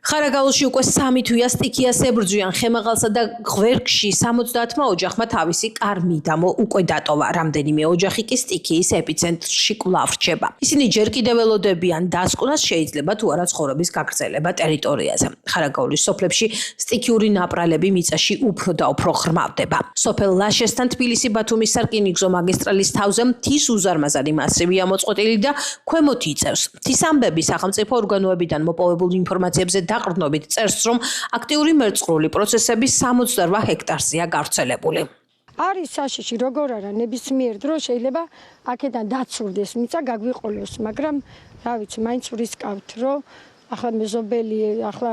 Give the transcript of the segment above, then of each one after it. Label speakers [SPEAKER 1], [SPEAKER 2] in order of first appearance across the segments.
[SPEAKER 1] ხარაგაულში უკვე 3 თვეა სტიქიას ებრძვიან ხემაღალსა და ღვერგში 70-მა ოჯახმა თავისი კარ-მიდამო უკვე დატოვა. რამდენიმე ოჯახი კი სტიქიის ეპიცენტრში კვლავ რჩება. ისინი ჯერ კიდევ ველოდებიან დასკვნას შეიძლება თუ არა ცხოვრების გაგრძელება ტერიტორიაზე. ხარაგაულის სოფლებში სტიქიური ნაპრალები მიწაში უფრო და უფრო ღრმავდება. სოფელ ლაშესთან თბილისი-ბათუმის სარკინიგზო მაგისტრალის თავზე მთის უზარმაზარი მასივია მოწყვეტილი და ქვემოთ იწევს. მთის ამბები სახელმწიფო ორგანოებიდან მოპოვებულ ინფორმაციებზე დაყრდნობით წერს, რომ აქტიური მერწყრული პროცესები 68 ჰექტარზეა გავრცელებული.
[SPEAKER 2] არის საშიში როგორ არა ნებისმიერ დროს შეიძლება აქედან დაცურდეს მიწა გაგვიყოლოს, მაგრამ რა ვიცი, მაინც ვრისკავთ, რომ ახლა მეზობელი, ახლა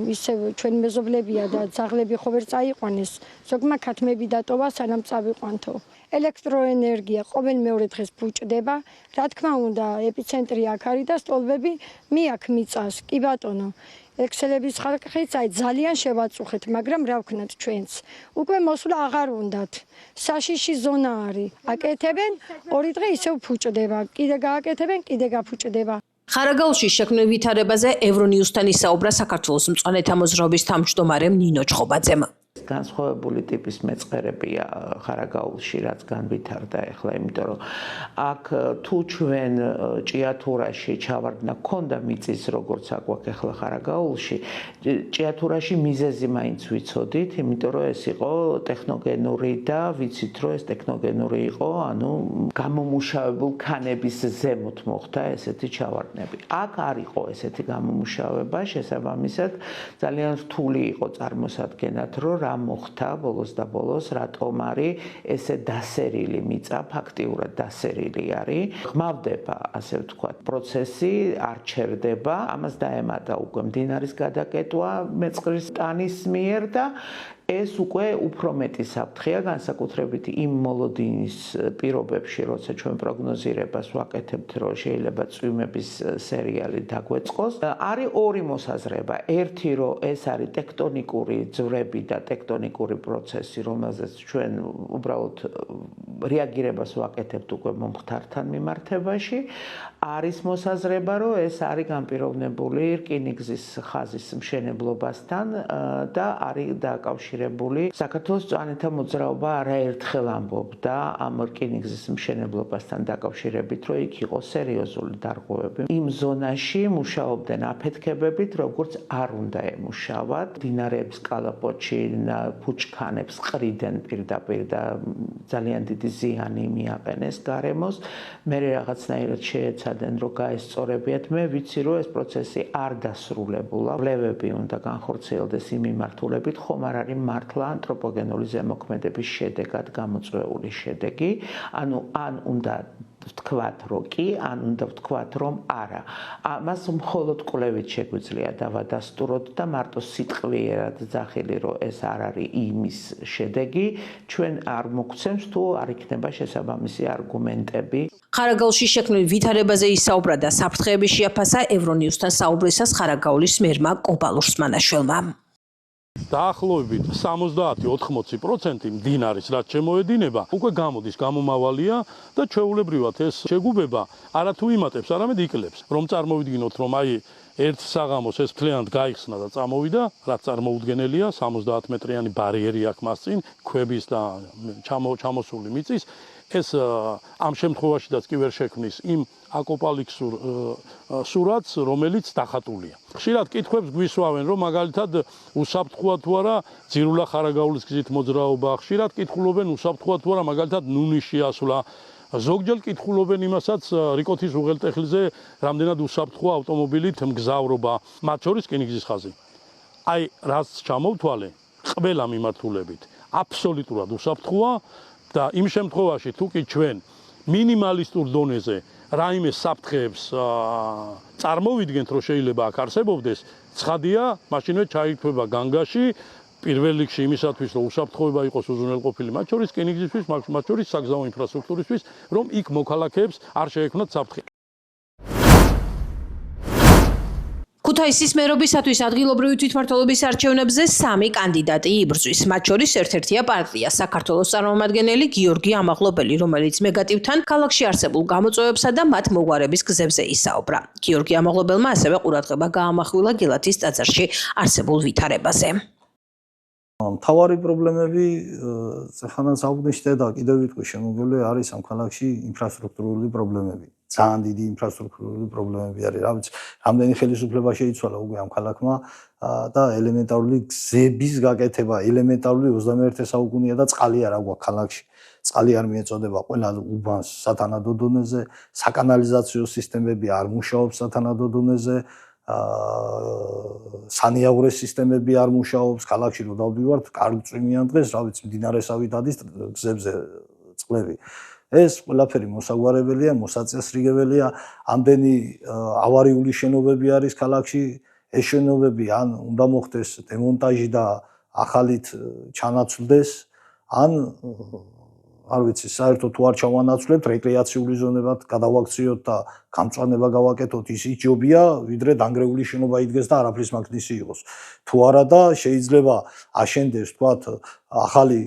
[SPEAKER 2] ისე ჩვენ მეზობლებია და ძაღლები ხო ვერ წაიყვანეს, ზოგმა ქათმები დატოვა სანამ წავიყვანთო. ელექტროენერგია ყოველ მეორე დღეს ბუჭდება, რა თქმა უნდა, ეპიცენტრი აქ არის და სტოლბები მიაქ მიწას. კი ბატონო, ექსელების ხალხიც ძალიან შევაწუხეთ, მაგრამ რა ვქნათ ჩვენც. უკვე მოსვლა აღარ უნდათ. საშიში ზონა არის. აკეთებენ, 2 დღე ისევ ფუჭდება. კიდე გააკეთებენ, კიდე გაფუჭდება.
[SPEAKER 1] ხარაგაულში შექმნილ ვითარებაზე ევრონიუსთან ისაუბრა საქართველოს მწვანეთა მოძრაობის თავმჯდომარე ნინო ჩხობაძემ.
[SPEAKER 3] განსხვავებული ტიპის მეწყერებია ხარაგაულში, რაც განვითარდა ახლა, იმიტომ რომ აქ თუ ჩვენ ჭიათურაში ჩავარდნა ქონდა მიწის, როგორც აქ გვაქვს ახლა ხარაგაულში, ჭიათურაში მიზეზი მაინც ვიცოდით, იმიტომ რომ ეს იყო ტექნოგენური და ვიცით რომ ეს ტექნოგენური იყო, ანუ გამომუშავებულ ქანების ზემოთ მოხდა ესეთი ჩავარდნები. აქ არ იყო ესეთი გამომუშავება, შესაბამისად ძალიან რთული იყო წარმოსადგენად, რომ რა მოხდა ბოლოს და ბოლოს, რატომ არის ესე დასერილი მიწა, ფაქტიურად დასერილი არის. ღმავდება, ასე ვთქვათ, პროცესი არ ჩერდება, ამას დაემატა უკვე მდინარის გადაკეტვა მეწყრის ტანის მიერ და ეს უკვე უფრო მეტი საფრთხეა, განსაკუთრებით იმ მოლოდინის პირობებში, როცა ჩვენ პროგნოზირებას ვაკეთებთ, რომ შეიძლება წვიმების სერიალი დაგვეწყოს. არის ორი მოსაზრება. ერთი, რომ ეს არის ტექტონიკური ძვრები და ტექტონიკური პროცესი, რომელზეც ჩვენ უბრალოდ რეაგირებას ვაკეთებთ უკვე მომხდართან მიმართებაში. არის მოსაზრება, რომ ეს არის განპირობებული რკინიგზის ხაზის მშენებლობასთან და არის დაკავშირებული. საქართველოს მწვანეთა მოძრაობა არაერთხელ ამბობდა ამ რკინიგზის მშენებლობასთან დაკავშირებით, რომ იქ იყო სერიოზული დარღვევები. იმ ზონაში მუშაობდნენ აფეთქებებით, როგორც არ უნდა ემუშავათ. მდინარეების კალაპოტში ფუჭქანებს ყრიდნენ პირდაპირ და ძალიან დიდი ზიანი მიაყენეს გარემოს. მე რაღაცნაირად შეეცადენ, რომ გაესწორებიათ. მე ვიცი, რომ ეს პროცესი არ დასრულებულა. ვლევები უნდა განხორციელდეს იმ მიმართულებით, ხომ არ არის მართლა ანთროპოგენური ზემოქმედების შედეგად გამოწვეული შედეგი. ანუ ან უნდა ვთქვათ, რომ კი, ან უნდა ვთქვათ, რომ არა. ამას მხოლოდ კვლევით შეგვიძლია დავადასტუროთ და მარტო სიტყვიერად ძახილი, რომ ეს არ არის იმის შედეგი, ჩვენ არ მოგცემს თუ არ იქნება შესაბამისი არგუმენტები.
[SPEAKER 1] ხარაგაულში შექმნილ ვითარებაზე ისაუბრა და საფრთხეების შეაფასა ევრონიუსთან საუბრისას ხარაგაულის მერმა კობალურს მანაშველმა.
[SPEAKER 4] დაახლოებით 70-80% მდინარის რაც შემოედინება, უკვე გამოდის, გამომავალია და ჩვეულებრივად ეს შეგუბება არათუ იმატებს, არამედ იკლებს. რომ წარმოვიდგინოთ, რომ აი ერთ საღამოს ეს მთლიანად გაიხსნა და წამოვიდა, რაც წარმოუდგენელია, 70 მეტრიანი ბარიერი აქვს მას წინ, ქვების და ჩამოსული მიწის. ეს ამ შემთხვევაშიდაც კი ვერ შექმნის იმ აკოპალიფსურ სურათს, რომელიც დახატულია. ხშირად კითხვებს გვისვავენ, რომ მაგალითად უსაფრთხოა თუ არა ძირულა ხარაგაულის გზით მოძრაობა, ხშირად კითხულობენ უსაფრთხოა თუ არა მაგალითად ნუნიში ასვლა. ზოგჯერ კითხულობენ იმასაც რიკოთის უღელტეხილზე რამდენად უსაფრთხოა ავტომობილით მგზავრობა, მათ შორის რკინიგზის ხაზი. აი რაც ჩამოვთვალე ყველა მიმართულებით აბსოლუტურად უსაფრთხოა და იმ შემთხვევაში თუ კი ჩვენ მინიმალისტურ დონეზე რაიმე საფრთხეებს წარმოვიდგენთ, რომ შეიძლება აქ არსებობდეს, ცხადია, მაშინვე ჩაირთვება განგაში, პირველ რიგში იმისათვის, რომ უსაფრთხოება იყოს უზრუნველყოფილი, მათ შორის რკინიგზისთვის, მათ შორის საგზაო ინფრასტრუქტურისთვის, რომ იქ მოქალაქეებს არ შეექმნათ საფრთხე.
[SPEAKER 1] ქუთაისის მერობისათვის ადგილობრივი თვითმმართველობის არჩევნებზე 3 კანდიდატი იბრძვის. მათ შორის ერთ-ერთია პარტია საქართველოს წარმომადგენელი გიორგი ამაღლობელი, რომელიც მეგატივთან ქალაქში არსებულ გამოწვევებსა და მათ მოგვარების გზებზე ისაუბრა. გიორგი ამაღლობელმა ასევე ყურადღება გაამახვილა გელათის ტაძარში არსებულ ვითარებაზე.
[SPEAKER 5] მთავარი პრობლემები ხანაც აღვნიშნე და კიდევ ვიტყვი შემოგული არის ამ ქალაქში ინფრასტრუქტურული პრობლემები. ძალიან დიდი ინფრასტრუქტურული პრობლემები არის. რა ვიცი, რამდენი ხელისუფლება შეიცვალა უკვე ამ ქალაქმა და ელემენტარული გზების გაკეთება, ელემენტარული 21 საუკუნეა და წყალი არ აქვს ქალაქში. წყალი არ მიეწოდება ყველა უბანს სათანადო დონეზე, საკანალიზაციო სისტემები არ მუშაობს სათანადო დონეზე. სანიაღვრე სისტემები არ მუშაობს, ქალაქში რო დავდივართ, კარგი წვიმიან დღეს, რა ვიცი, მდინარესავი დადის გზებზე წყლები. ეს ყველაფერი მოსაგვარებელია, მოსაწესრიგებელია, ამდენი ავარიული შენობები არის ქალაქში, ეს შენობები ან უნდა მოხდეს დემონტაჟი და ახალით ჩანაცვლდეს, ან არ ვიცი, საერთოდ თუ არ ჩავანაცვლებთ, რეკრეაციული ზონებად გადავაქციოთ და გამწვანება გავაკეთოთ, ისიც ჯობია, ვიდრე დანგრეული შენობა იდგეს და არაფრის მაგნისი იყოს. თუ არა და შეიძლება აშენდეს, თქვათ, ახალი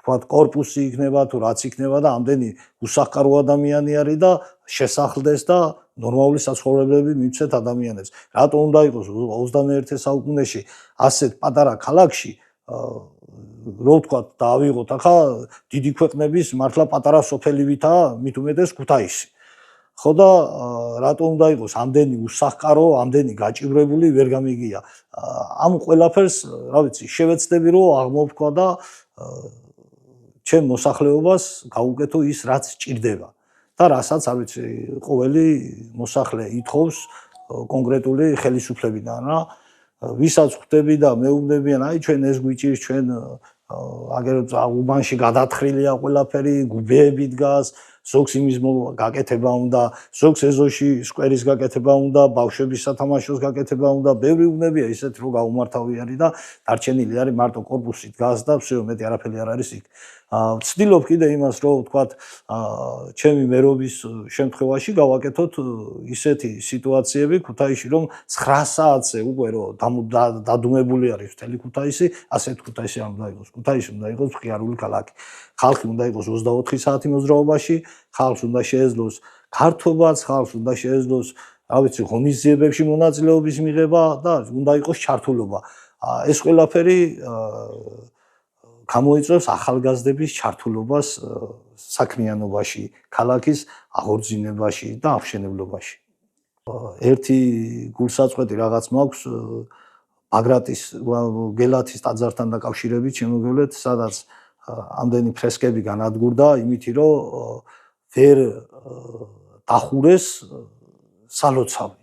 [SPEAKER 5] კორპუსი იქნება თუ რაც იქნება და ამდენი უსახკარო ადამიანი არის და შესახლდეს და ნორმალური საცხოვრებლები მივცეთ ადამიანებს. რატომ უნდა იყოს 21 საუკუნეში ასეთ პატარა ქალაქში რო ვთქვათ დაავიღოთ ახლა დიდი ქვეყნების მართლა პატარა სოფელივითაა მით უმეტეს ქუთაისი. ხო და რატომ უნდა იყოს ამდენი უსახკარო, ამდენი გაჭირვებული ვერ გამიგია. ამ ყველაფერს, რა ვიცი, შევეცდები რომ აღმოვთქვა და ჩემ მოსახლეობას გაუკეთო ის რაც ჭირდება და რასაც არ ვიცი ყოველი მოსახლე ითხოვს კონკრეტული ხელისუფლებიდან რა ვისაც ხვდები და მეუბნებიან აი ჩვენ ეს გვიჭირს ჩვენ აგერ უბანში გადათხრილია ყველაფერი გუბეები დგას ზოგს იმის გაკეთება უნდა ზოგს ეზოში სკვერის გაკეთება უნდა ბავშვების სათამაშოს გაკეთება უნდა ბევრი უნებია ისეთ რომ გაუმართავი არის და დარჩენილი არის მარტო კორპუსი დგას და всё მეტი არაფერი არ არის იქ ვცდილობ კიდე იმას რომ ვთქვათ ჩემი მერობის შემთხვევაში გავაკეთოთ ისეთი სიტუაციები ქუთაისში რომ 9 საათზე უკვე რომ დადუმებული არის მთელი ქუთაისი ასეთ ქუთაისი არ უნდა იყოს ქუთაისი უნდა იყოს ღიარული ქალაქი ხალხი უნდა იყოს 24 საათი მოძრაობაში ხალხს უნდა შეეძლოს ქართობაც ხალხს უნდა შეეძლოს რა ვიცი ღონისძიებებში მონაწილეობის მიღება და უნდა იყოს ჩართულობა ეს ყველაფერი გამოიწვევს ახალგაზრდების ჩართულობას საქმიანობაში, ქალაქის აღორძინებაში და აღშენებლობაში. ერთი გულსაწყვეტი რაღაც მაქვს ბაგრატის გელათის ტაძართან დაკავშირებით შემოგევლეთ, სადაც ამდენი ფრესკები განადგურდა, იმითი რომ ვერ დახურეს სალოცავი.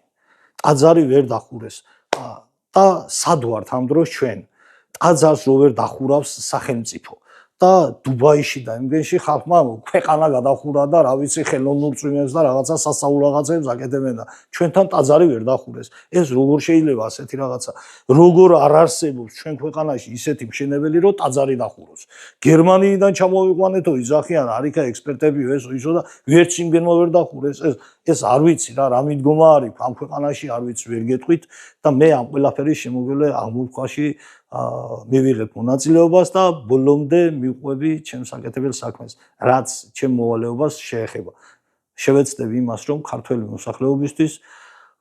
[SPEAKER 5] ტაძარი ვერ დახურეს და სად ვართ ამ დროს ჩვენ ტაძარს რო ვერ დახურავს სახელმწიფო და დუბაიში და იმგენში ხალხმა ქვეყანა გადახურა და რა ვიცი ხელოვნურ წვიმებს და რაღაცა სასწაულ რაღაცებს აკეთებენ და ჩვენთან ტაძარი ვერ დახურეს ეს როგორ შეიძლება ასეთი რაღაცა როგორ არ არსებობს ჩვენ ქვეყანაში ისეთი მშენებელი რომ ტაძარი დახუროს გერმანიიდან ჩამოვიყვანეთო იძახიან არიქა ექსპერტებიო ესო ისო და ვერც იმგენმა ვერ დახურეს ეს არ ვიცი რა მიდგომა არის ამ ქვეყანაში არ ვიცი ვერ გეტყვით და მე ამ ყველაფერის შემოგვლე აღმოფხვაში მივიღებ მონაწილეობას და ბოლომდე მივყვები ჩემს საკეთებელ საქმეს, რაც ჩემ მოვალეობას შეეხება. შევეცდები იმას, რომ ქართველი მოსახლეობისთვის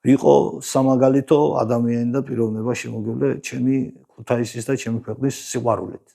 [SPEAKER 5] ვიყო სამაგალითო ადამიანი და პიროვნება შემოგვლე ჩემი ქუთაისის და ჩემი ქვეყნის სიყვარულით.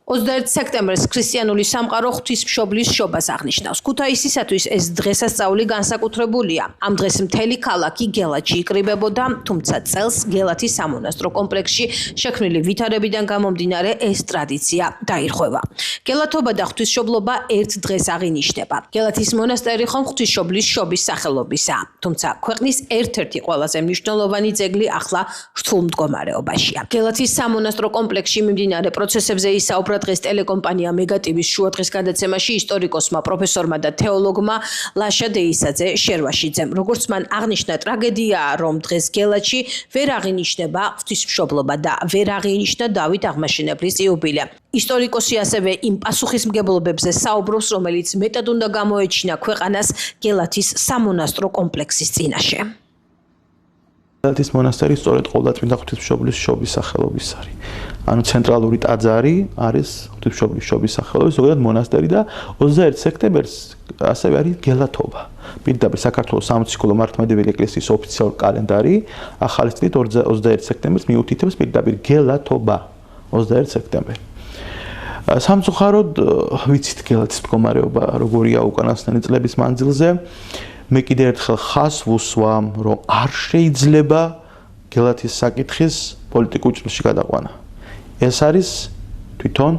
[SPEAKER 1] 21 სექტემბერს ქრისტიანული სამყარო ღვთისმშობლის შობას აღნიშნავს. ქუთაისისათვის ეს დღესასწაული განსაკუთრებულია. ამ დღეს მთელი ქალაქი გელათში იკრიბებოდა, თუმცა წელს გელათის სამონასტრო კომპლექსში შექმნილი ვითარებიდან გამომდინარე ეს ტრადიცია დაირღვევა. გელათობა და ღვთისმშობლობა ერთ დღეს აღინიშნება. გელათის მონასტერი ხომ ღვთისმშობლის შობის სახელობისაა, თუმცა ქვეყნის ერთ-ერთი ყველაზე მნიშვნელოვანი ძეგლი ახლა რთულ მდგომარეობაშია. გელათის სამონასტრო კომპლექსში მიმდინარე პროცესებზე ისაუბრა დღეს ტელეკომპანია მეგატივის შუადღის გადაცემაში ისტორიკოსმა, პროფესორმა და თეოლოგმა ლაშა დეისაძე შერვაშიძემ. როგორც მან აღნიშნა, ტრაგედიაა, რომ დღეს გელათში ვერ აღინიშნება ღვთისმშობლობა და ვერ აღინიშნა დავით აღმაშენებლის იუბილე. ისტორიკოსი ასევე იმ პასუხისმგებლობებზე საუბრობს, რომელიც მეტად უნდა გამოეჩინა ქვეყანას გელათის სამონასტრო კომპლექსის წინაშე.
[SPEAKER 6] გელათის მონასტერი სწორედ ყოვლადწმინდა ღვთისმშობლის შობის სახელობის არის. ანუ ცენტრალური ტაძარი არის ღვთისმშობლის შობის სახელობის ზოგადად მონასტერი და 21 სექტემბერს ასევე არის გელათობა. პირდაპირ საქართველოს სამოციქულო მართლმადიდებელი ეკლესიის ოფიციალური კალენდარი ახალი წლით 21 სექტემბერს მიუთითებს პირდაპირ გელათობა 21 სექტემბერი. სამწუხაროდ ვიცით გელათის მდგომარეობა როგორია უკანასკნელი წლების მანძილზე. მე კიდევ ერთხელ ხაზს ვუსვამ, რომ არ შეიძლება გელათის საკითხის პოლიტიკურ ჭრილში გადაყვანა. ეს არის თვითონ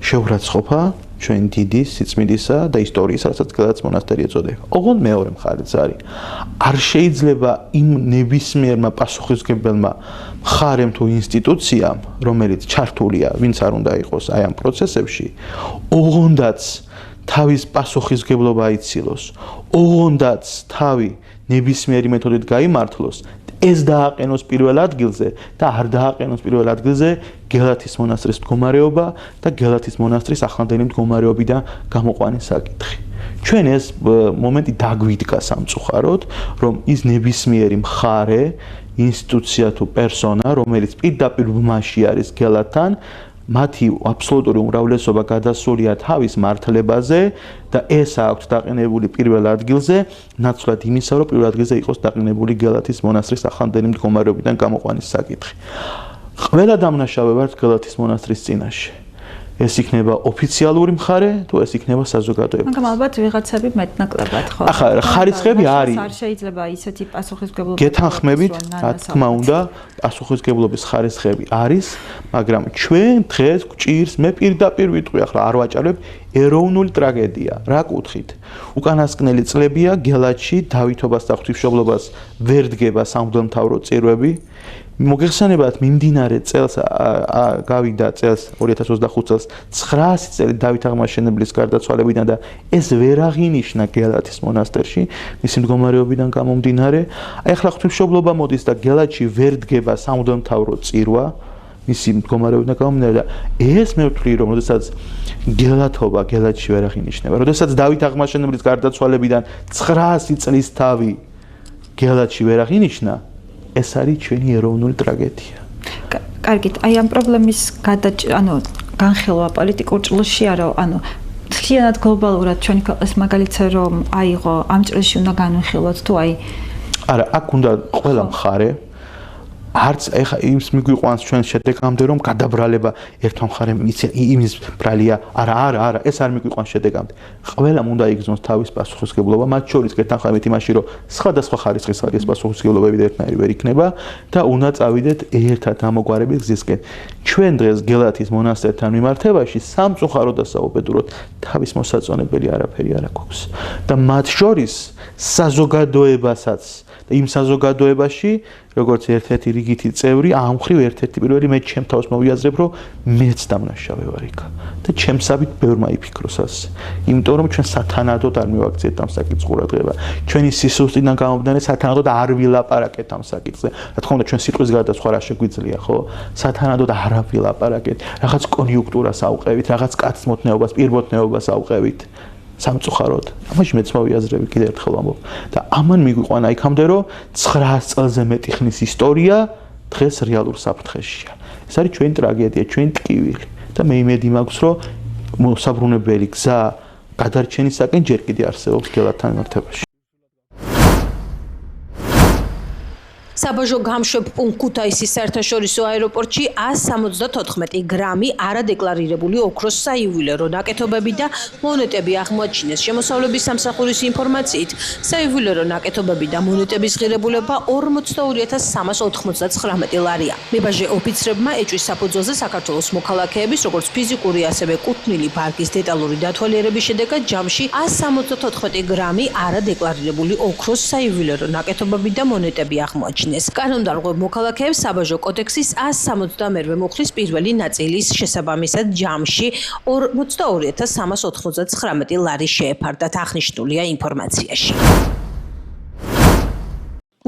[SPEAKER 6] შეურაცხყოფა ჩვენ დიდი სიწმინდისა და ისტორიის, რასაც გელათის მონასტერი ეწოდება. ოღონდ მეორე მხარეც არის. არ შეიძლება იმ ნებისმიერმა პასუხისმგებელმა მხარემ თუ ინსტიტუციამ, რომელიც ჩართულია, ვინც არ უნდა იყოს აი ამ პროცესებში, ოღონდაც თავის პასუხისმგებლობა აიცილოს, ოღონდაც თავი ნებისმიერი მეთოდით გაიმართლოს, ეს დააყენოს პირველ ადგილზე და არ დააყენოს პირველ ადგილზე გელათის მონასტრის მდგომარეობა და გელათის მონასტრის ახლანდელი მდგომარეობიდან გამოყვანის საკითხი. ჩვენ ეს მომენტი დაგვიდგა სამწუხაროდ, რომ ის ნებისმიერი მხარე, ინსტიტუცია თუ პერსონა, რომელიც პირდაპირ ბმაში არის გელათთან, მათი აბსოლუტური უმრავლესობა გადასულია თავის მართლებაზე და ეს აქვს დაყენებული პირველ ადგილზე, ნაცვლად იმისა, რომ პირველ ადგილზე იყოს დაყენებული გელათის მონასტრის ახლანდელი მდგომარეობიდან გამოყვანის საკითხი. ყველა დამნაშავე ვართ გელათის მონასტრის წინაშე. ეს იქნება ოფიციალური მხარე, თუ ეს იქნება საზოგადოება.
[SPEAKER 7] მაგრამ ალბათ ვიღაცები მეტნაკლებად ხო?
[SPEAKER 6] ახლა ხარისხები არის.
[SPEAKER 7] არ შეიძლება ისეთი პასუხისმგებლობა.
[SPEAKER 6] გეთანხმებით, რა თქმა უნდა, პასუხისმგებლობის ხარისხები არის, მაგრამ ჩვენ დღეს გვჭირს, მე პირდაპირ ვიტყვი, ახლა არ ვაჭარებ, ეროვნული ტრაგედია. რა კუთხით? უკანასკნელი წლებია გელათში დავითობას და ღვთისმშობლობას ვერ დგება სამღვდელმთავრო წირვები. მოგეხსენებათ მიმდინარე წელს გავიდა წელს 2025 წელს 900 წელი დავით აღმაშენებლის გარდაცვალებიდან და ეს ვერ აღინიშნა გელათის მონასტერში მისი მდგომარეობიდან გამომდინარე. აი ახლა ღვთისმშობლობა მოდის და გელათში ვერ დგება სამღვდელმთავრო წირვა მისი მდგომარეობიდან გამომდინარე და ეს მე ვთვლი რომ როდესაც გელათობა გელათში ვერ აღინიშნება. როდესაც დავით აღმაშენებლის გარდაცვალებიდან 900 წლის თავი გელათში ვერ აღინიშნა ეს არის ჩვენი ეროვნული ტრაგედია.
[SPEAKER 7] კარგით, აი ამ პრობლემის განხილვა პოლიტიკურ ჭრილში არა, მთლიანად გლობალურად ჩვენი ქვეყნის მაგალითზე რომ აიღო ამ ჭრილში უნდა განვიხილოთ თუ აი
[SPEAKER 6] არა, აქ უნდა ყველა მხარე არც ეხა იმის მიგვიყვანს ჩვენ შედეგამდე რომ გადაბრალება ერთმა მხარემ იმის ბრალია არა ეს არ მიგვიყვანს შედეგამდე ყველამ უნდა იგრძნოს თავის პასუხისმგებლობა მათ შორის გეთანხმებით იმაში რომ სხვადასხვა ხარისხის არის პასუხისმგებლობები ერთნაირი ვერ იქნება და უნდა წავიდეთ ერთად ამოგვარების გზისკენ ჩვენ დღეს გელათის მონასტერთან მიმართებაში სამწუხაროდ და საუბედუროდ თავის მოსაწონებელი არაფერი არ აქვს და მათ შორის საზოგადოებასაც და იმ საზოგადოებაში როგორც ერთ-ერთი რიგითი წევრი ამ მხრივ ერთ-ერთი პირველი მე ჩემ თავს მოვიაზრებ რომ მეც დამნაშავე ვარ იქ და ჩემსავით ბევრმა იფიქროს ასე იმიტომ რომ ჩვენ სათანადოდ არ მივაქციეთ ამ საკითხს ყურადღება ჩვენი სისუსტიდან გამომდინარე სათანადოდ არ ვილაპარაკეთ ამ საკითხზე რა თქმა უნდა ჩვენ სიტყვის გარდა სხვა რა შეგვიძლია ხო სათანადოდ არ ვილაპარაკეთ რაღაც კონიუნქტურას ავყევით რაღაც კაცმოთნეობას პირბოთნეობას ავყევით სამწუხაროდ ამაში მეც მოვიაზრები კიდევ ერთხელ ვამბობ და ამან მიგვიყვანა იქამდე რომ 900 წელზე მეტი ხნის ისტორია დღეს რეალურ საფრთხეშია ეს არის ჩვენი ტრაგედია ჩვენი ტკივილი და მე იმედი მაქვს რომ მოსაბრუნებელი გზა გადარჩენისაკენ ჯერ კიდევ არსებობს გელათთან მიმართებაში
[SPEAKER 1] საბაჟო გამშვებ პუნქტ ქუთაისის საერთაშორისო აეროპორტში 174 გრამი არადეკლარირებული ოქროს საიუველერო ნაკეთობები და მონეტები აღმოაჩინეს. შემოსავლების სამსახურის ინფორმაციით, საიუველერო ნაკეთობები და მონეტების ღირებულება 42399 ლარია. მებაჟე ოფიცრებმა ეჭვის საფუძველზე საქართველოს მოქალაქეების, როგორც ფიზიკური, ასევე კუთვნილი ბარგის დეტალური დათვალიერების შედეგად ჯამში 174 გრამი არადეკლარირებული ოქროს საიუველერო ნაკეთობები და მონეტები აღმოაჩინეს. დაუბრუნეს. კანონდარღვევ მოქალაქეებს საბაჟო კოდექსის 172-მე მუხლის პირველი ნაწილის შესაბამისად ჯამში 22,399 ლარი შეეფარდათ, აღნიშნულია ინფორმაციაში.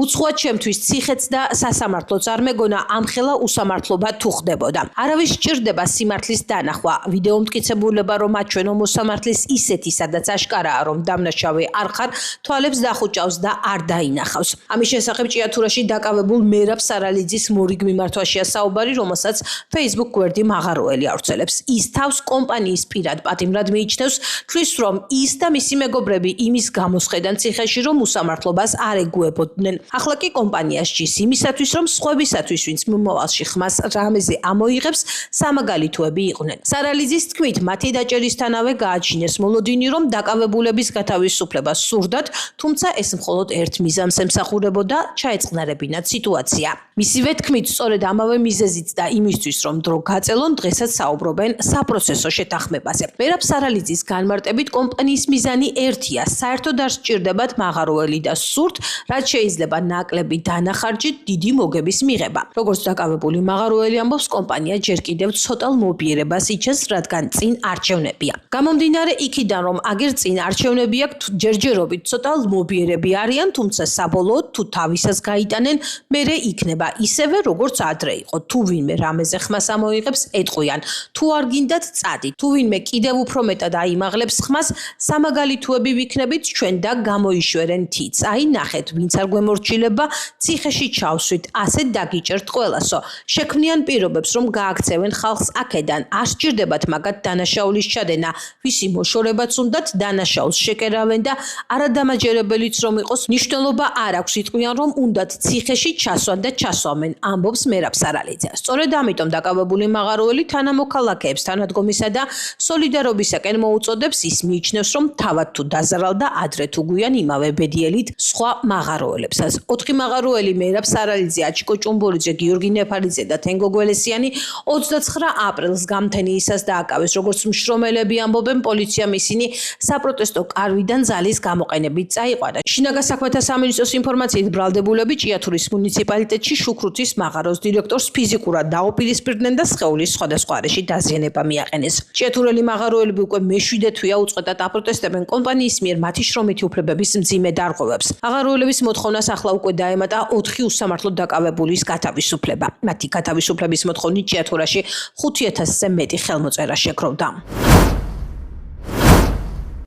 [SPEAKER 1] უცხოა ჩემთვის ციხეც და სასამართლოც არ მეგონა ამ ხელა უსამართლობა თუ ხდებოდა. არავის სჭირდება სიმართლის დანახვა. ვიდეო მტკიცებულება რომ აჩვენო მოსამართლის ისეთი, სადაც აშკარაა რომ დამნაშავე არ ხარ, თვალებს დახუჭავს და არ დაინახავს. ამის შესახებ ჭიათურაში დაკავებულ მერაბ სარალიძის მორიგ მიმართვაშია საუბარი, რომელსაც Facebook გვერდი მაღაროელი ავრცელებს. ის თავს კომპანიის პირად პატიმრად მიიჩნევს, თვლის რომ ის და მისი მეგობრები იმის გამოსხედან ციხეში, რომ უსამართლობას არ ეგუებოდნენ. ახლა კი კომპანია სჯის იმისათვის, რომ სხვებისათვის, ვინც მომავალში ხმას რამეზე ამოიღებს, სამაგალითოები იყვნენ. სარალიძის თქმით, მათი დაჭერისთანავე გააჩინეს მოლოდინი, რომ დაკავებულების გათავისუფლება სურდათ, თუმცა ეს მხოლოდ ერთ მიზანს ემსახურებოდა, ჩაეწყნარებინათ სიტუაცია. მისივე თქმით, სწორედ ამავე მიზეზით და იმისთვის, რომ დრო გაწელონ, დღესაც საუბრობენ საპროცესო შეთანხმებაზე. მერაბ სარალიძის განმარტებით, კომპანიის მიზანი ერთია, საერთოდ არ სჭირდებათ მაღაროელი და სურთ, რაც შეიძლება ნაკლები დანახარჯით დიდი მოგების მიღება. როგორც დაკავებული მაღაროელი ამბობს, კომპანია ჯერ კიდევ ცოტალ მობიერებას იჩენს, რადგან წინ არჩევნებია. გამომდინარე იქიდან, რომ აგერ წინ არჩევნები აქვს, ჯერჯერობით ცოტალ მობიერები არიან, თუმცა საბოლოოდ თუ თავისას გაიტანენ, მერე იქნება ისევე, როგორც ადრე იყო. თუ ვინმე რამეზე ხმას ამოიღებს, ეტყვიან. თუ არ გინდათ, წადით. თუ ვინმე კიდევ უფრო მეტად აიმაღლებს ხმას, სამაგალითოები ვიქნებით ჩვენ და გამოიშვერენ თიც. აი ნახეთ, ვინც არ გვემორჩილება, ციხეში ჩავსვით, ასე დაგიჭერთ ყველასო. შექმნიან პირობებს, რომ გააქცევენ ხალხს აქედან. არ სჭირდებათ მაგათ დანაშაულის ჩადენა, ვისი მოშორებაც უნდათ დანაშაულს შეკერავენ და არადამაჯერებელიც რომ იყოს, მნიშვნელობა არ აქვს, იტყვიან, რომ უნდათ ციხეში ჩასვან და ჩასვამენ, ამბობს მერაბ სარალიძე. სწორედ ამიტომ დაკავებული მაღაროელი თანამოქალაქეებს თანადგომისა და სოლიდარობისაკენ მოუწოდებს, ის მიიჩნევს, რომ თავად თუ დაზარალდა, ადრე თუ გვიან იმავე ბედიელით სხვა მაღაროელებსაც. 4 მაღაროელი მერაბ სარალიძე, აჩიკო ჭუმბურიძე, გიორგი ნეფარიძე და თენგო გველესიანი 29 აპრილს გამთენიისას დააკავეს. როგორც მშრომელები ამბობენ, პოლიციამ ისინი საპროტესტო კარვიდან ძალის გამოყენებით წაიყვანა. შინაგან საქმეთა სამინისტროს ინფორმაციით, ბრალდებულები ჭიათურის მუნიციპალიტეტში შუქრუთის მაღაროს დირექტორს ფიზიკურად დაუპირისპირდნენ და სხეულის სხვადასხვა არეში დაზიანება მიაყენეს. ჭიათურელი მაღაროელები უკვე მე-7 თვეა უწყვეტად აპროტესტებენ კომპანიის მიერ მათი შრომითი უფლებების მძიმე დარღვევებს. მაღაროელების მოთხოვნას ახლა უკვე დაემატა 4 უსამართლოდ დაკავებულის გათავისუფლება. მათი გათავისუფლების მოთხოვნით ჭიათურაში 5000-ზე მეტი ხელმოწერა შეგროვდა.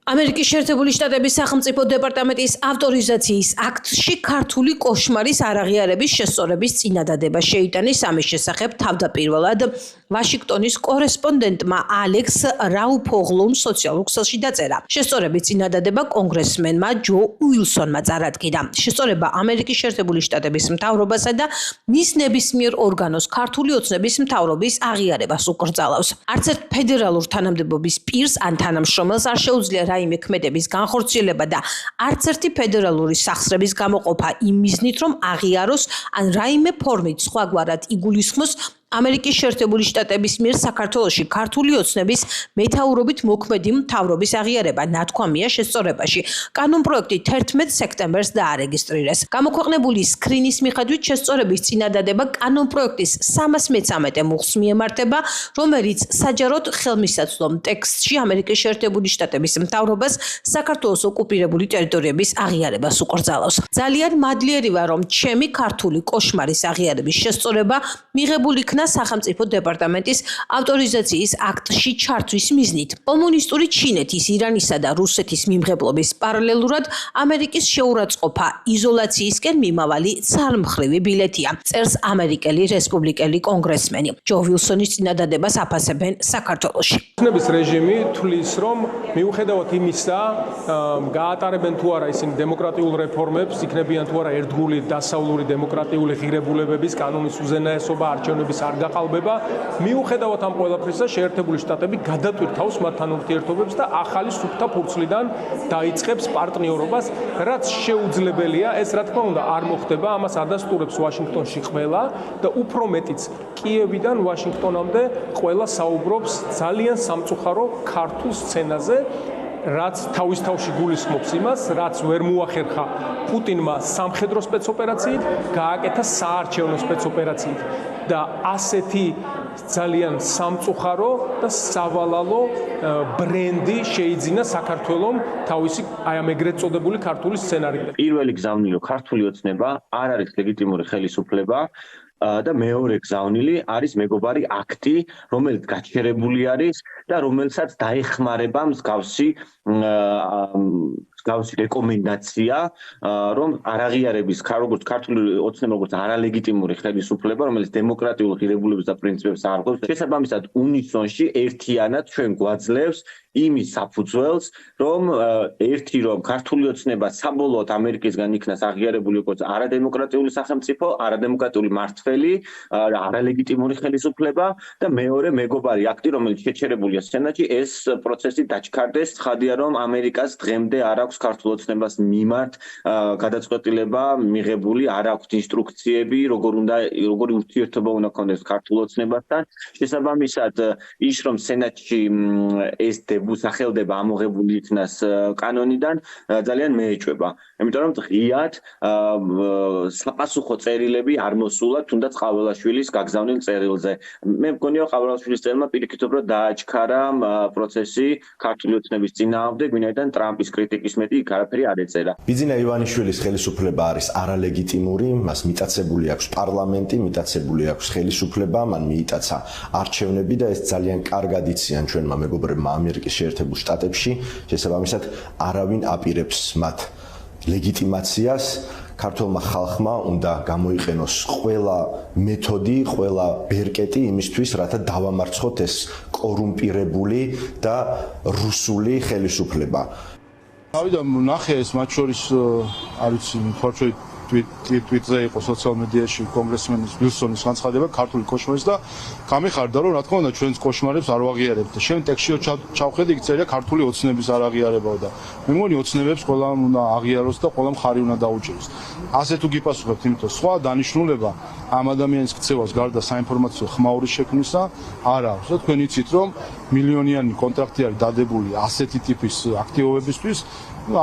[SPEAKER 1] ამერიკის შეერთებული შტატების სახელმწიფო დეპარტამენტის ავტორიზაციის აქტში ქართული კოშმარის არაღიარების შესწორების წინადადება შეიტანეს. ამის შესახებ თავდაპირველად ვაშინგტონის კორესპონდენტმა ალექს რაუფოღლუმ სოციალურ ქსელში დაწერა. შესწორების წინადადება კონგრესმენმა ჯო უილსონმა წარადგინა. შესწორება ამერიკის შეერთებული შტატების მთავრობასა და მის ნებისმიერ ორგანოს ქართული ოცნების მთავრობის აღიარებას უკრძალავს. არც ერთ ფედერალურ თანამდებობის პირს ან თანამშრომელს არ შეუძლია რაიმე ქმედების განხორციელება და არც ერთი ფედერალური სახსრების გამოყოფა იმ მიზნით, რომ აღიაროს ან რაიმე ფორმით სხვაგვარად იგულისხმოს ამერიკის შეერთებული შტატების მიერ საქართველოში ქართული ოცნების მეთაურობით მოქმედი მთავრობის აღიარება ნათქვამია შესწორებაში. კანონპროექტი 11 სექტემბერს დაარეგისტრირეს. გამოქვეყნებული სკრინის მიხედვით შესწორების წინადადება კანონპროექტის 313 მუხლს მიემართება, რომელიც საჯაროდ ხელმისაწვდომ ტექსტში ამერიკის შეერთებული შტატების მთავრობას საქართველოს ოკუპირებული ტერიტორიების აღიარებას უკრძალავს. ძალიან მადლიერი ვარ, რომ ჩემი ქართული კოშმარის აღიარების შესწორება მიღებული იქნა სახელმწიფო დეპარტამენტის ავტორიზაციის აქტში ჩართვის მიზნით. კომუნისტური ჩინეთის, ირანისა და რუსეთის მიმღებლობის პარალელურად ამერიკის შეურაცხყოფა იზოლაციისკენ მიმავალი ცალმხრივი ბილეთია. წერს ამერიკელი რესპუბლიკელი კონგრესმენი. ჯო უილსონის წინადადებას აფასებენ საქართველოში.
[SPEAKER 8] ოცნების რეჟიმი თulis რომ მიუხედავად იმისა, გაატარებენ თუ არა ისინი დემოკრატიულ რეფორმებს, იქნებიან თუ არა ერთგული დასავლური დემოკრატიული ღირებულებების კანონის უზენაესობა, არჩევნების არ გაყალბება, მიუხედავად ამ ყველაფრისა, შეერთებული შტატები გადატვირთავს მათთან ურთიერთობებს და ახალი სუფთა ფურცლიდან დაიწყებს პარტნიორობას, რაც შეუძლებელია, ეს რა თქმა უნდა არ მოხდება, ამას ადასტურებს ვაშინგტონში ყველა და უფრო მეტიც კიევიდან ვაშინგტონამდე ყველა საუბრობს ძალიან სამწუხარო ქართულ სცენაზე. რაც თავის თავში გულისხმობს იმას, რაც ვერ მოახერხა პუტინმა სამხედრო სპეცოპერაციით, გააკეთა საარჩევნო სპეცოპერაციით და ასეთი ძალიან სამწუხარო და სავალალო ბრენდი შეიძინა საქართველომ თავისი აი ამ ეგრეთ წოდებული ქართული სცენარით.
[SPEAKER 9] პირველი გზავნილი რომ ქართული ოცნება არ არის ლეგიტიმური ხელისუფლება და მეორე გზავნილი არის მეგობარი აქტი, რომელიც გაჩერებული არის და რომელსაც დაეხმარება მსგავსი რეკომენდაცია, რომ არ აღიარების როგორც ქართული ოცნება, როგორც არალეგიტიმური ხელისუფლება, რომელიც დემოკრატიულ ღირებულებებს და პრინციპებს არღვევს, შესაბამისად უნისონში ერთიანად ჩვენ გვაძლევს იმის საფუძველს, რომ რომ ქართული ოცნება საბოლოოდ ამერიკისგან იქნას აღიარებული როგორც არადემოკრატიული სახელმწიფო, არადემოკრატიული მმართველი, არალეგიტიმური ხელისუფლება და მეორე მეგობარი აქტი, რომელიც შეჩერებულია სენატში, ეს პროცესი დაჩქარდეს. ცხადია, რომ ამერიკას დღემდე არ აქვს ქართულ ოცნებას მიმართ გადაწყვეტილება მიღებული, არ აქვს ინსტრუქციები, როგორი ურთიერთობა უნდა ქონდეს ქართულ ოცნებასთან. შესაბამისად, ის რომ სენატში ეს სახელდება ამოღებული იქნას კანონიდან ძალიან მეეჭვება. იმიტომ რომ ღიად საპასუხო წერილები არ მოსულა თუნდაც ყაველაშვილის გაგზავნილ წერილზე. მე მგონია რომ ყაველაშვილის წერილმა პირიქით უფრო დააჩქარა პროცესი ქართული ოცნების წინააღმდეგ, ვინაიდან ტრამპის კრიტიკის მეტი იქ არაფერი არ ეწერა.
[SPEAKER 10] ბიძინა ივანიშვილის ხელისუფლება არის არალეგიტიმური, მას მიტაცებული აქვს პარლამენტი, მიტაცებული აქვს ხელისუფლება, მან მიიტაცა არჩევნები და ეს ძალიან კარგად იციან ჩვენმა მეგობრებმა ამერიკის შეერთებულ შტატებში, შესაბამისად არავინ აპირებს მათ ლეგიტიმაციას. ქართულმა ხალხმა უნდა გამოიყენოს ყველა მეთოდი, ყველა ბერკეტი იმისთვის, რათა დავამარცხოთ ეს კორუმპირებული და რუსული ხელისუფლება.
[SPEAKER 6] თავიდან ნახე ეს მათ შორის არის თორჩი ტვიტერზე იყო სოციალ მედიაში კონგრესმენის ვილსონის განცხადება ქართული კოშმარის და გამიხარდა რომ რა თქმა უნდა ჩვენს კოშმარებს არ ვაღიარებთ და შენ ტექსტში ჩავხედე იქ წერია ქართული ოცნების არ აღიარებაო და მე მგონი ოცნებებს ყველამ უნდა აღიაროს და ყველამ ხარი უნდა დაუჭიროს. ასე თუ გიპასუხებთ, იმიტომ სხვა დანიშნულება ამ ადამიანის ქცევას გარდა საინფორმაციო ხმაურის შექმნისა არ აქვს. და თქვენ იცით რომ მილიონიანი კონტრაქტი არის დადებული ასეთი ტიპის აქტივობებისთვის,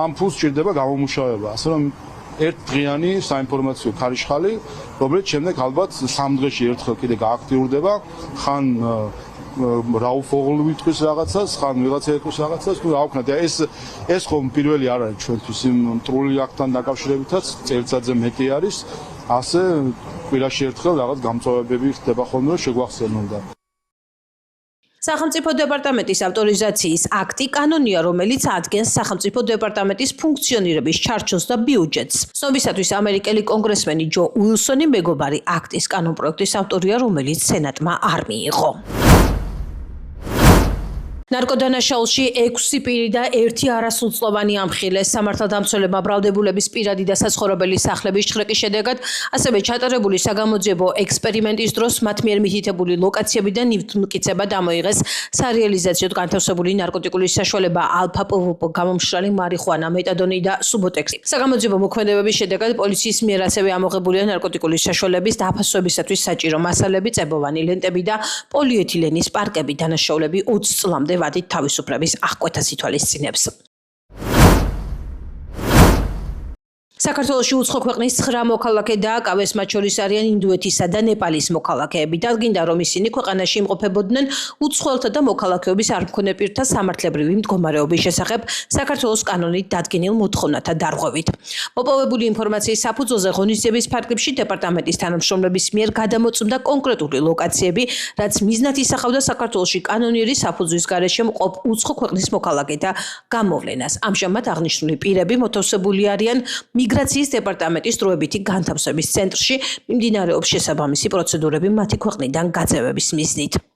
[SPEAKER 6] ამ ფულს სჭირდება გამომუშავება. ასე რომ ერთდღიანი საინფორმაციო ქარიშხალი, რომელიც შემდეგ ალბათ 3 დღეში ერთხელ კიდე გააქტიურდება, ხან რაუფ ოღლუ ვიტყვის რაღაცას, ხან ვიღაცა ეკოს რაღაცას, თუ რა ვქნათ, ეს ხომ პირველი არ არის ჩვენთვის იმ მტრული აქტთან დაკავშირებითაც, წელიწადზე მეტი არის, ასე კვირაში ერთხელ რაღაც გამწვავებები ხდება ხოლმე, რომ შეგვახსენონ და
[SPEAKER 1] სახელმწიფო დეპარტამენტის ავტორიზაციის აქტი კანონია, რომელიც ადგენს სახელმწიფო დეპარტამენტის ფუნქციონირების ჩარჩოს და ბიუჯეტს. ცნობისათვის ამერიკელი კონგრესმენი ჯო უილსონი მეგობარი აქტის კანონპროექტის ავტორია, რომელიც სენატმა არ მიიღო. ნარკოდანაშაულში 6 პირი და 1 არასრულწლოვანი ამხილეს. სამართალდამცველებმა ბრალდებულების პირადი და საცხოვრებელი სახლების შხრიკის შედეგად, ასევე ჩატარებული საგამოძიებო ექსპერიმენტის დროს მათ მიერ მითითებული ლოკაციებიდან მტკიცება დამოიღეს სარეალიზაციოდ განთავსებული ნარკოტიკული საშუალება ალფა-პვპ, გამომშრალი მარიხუანა, მეტადონი და სუბოტექსი. საგამოძიებო მოქმედებების შედეგად პოლიციის მიერ ასევე ამოღებულია ნარკოტიკული საშუალების დაფასვებისათვის საჭირო მასალები, წებოვანი ლენტები და პოლიეთილენის პარკები. დანაშაულები 20 წლამდე ვადით თავისუფლების აღკვეთას ითვალისწინებს. საქართველოში უცხო ქვეყნის 9 მოქალაქე დააკავეს, მათ შორის არიან ინდოეთისა და ნეპალის მოქალაქეები. დადგინდა, რომ ისინი ქვეყანაში იმყოფებოდნენ უცხოელთა და მოქალაქეობის არ მქონე პირთა სამართლებრივი მდგომარეობის შესახებ საქართველოს კანონით დადგენილ მოთხოვნათა დარღვევით. მოპოვებული ინფორმაციის საფუძველზე ღონისძიების ფარგლებში დეპარტამენტის თანამშრომლების მიერ გადამოწმდა კონკრეტული ლოკაციები, რაც მიზნად ისახავდა საქართველოში კანონიერი საფუძვლის გარეშე მყოფ უცხო ქვეყნის მოქალაქეთა გამოვლენას. ამჟამად აღნიშნული პირები მოთავსებული არიან მიგრაციის დეპარტამენტის დროებითი განთავსების ცენტრში, მიმდინარეობს შესაბამისი პროცედურები მათი ქვეყნიდან გაძევების მიზნით.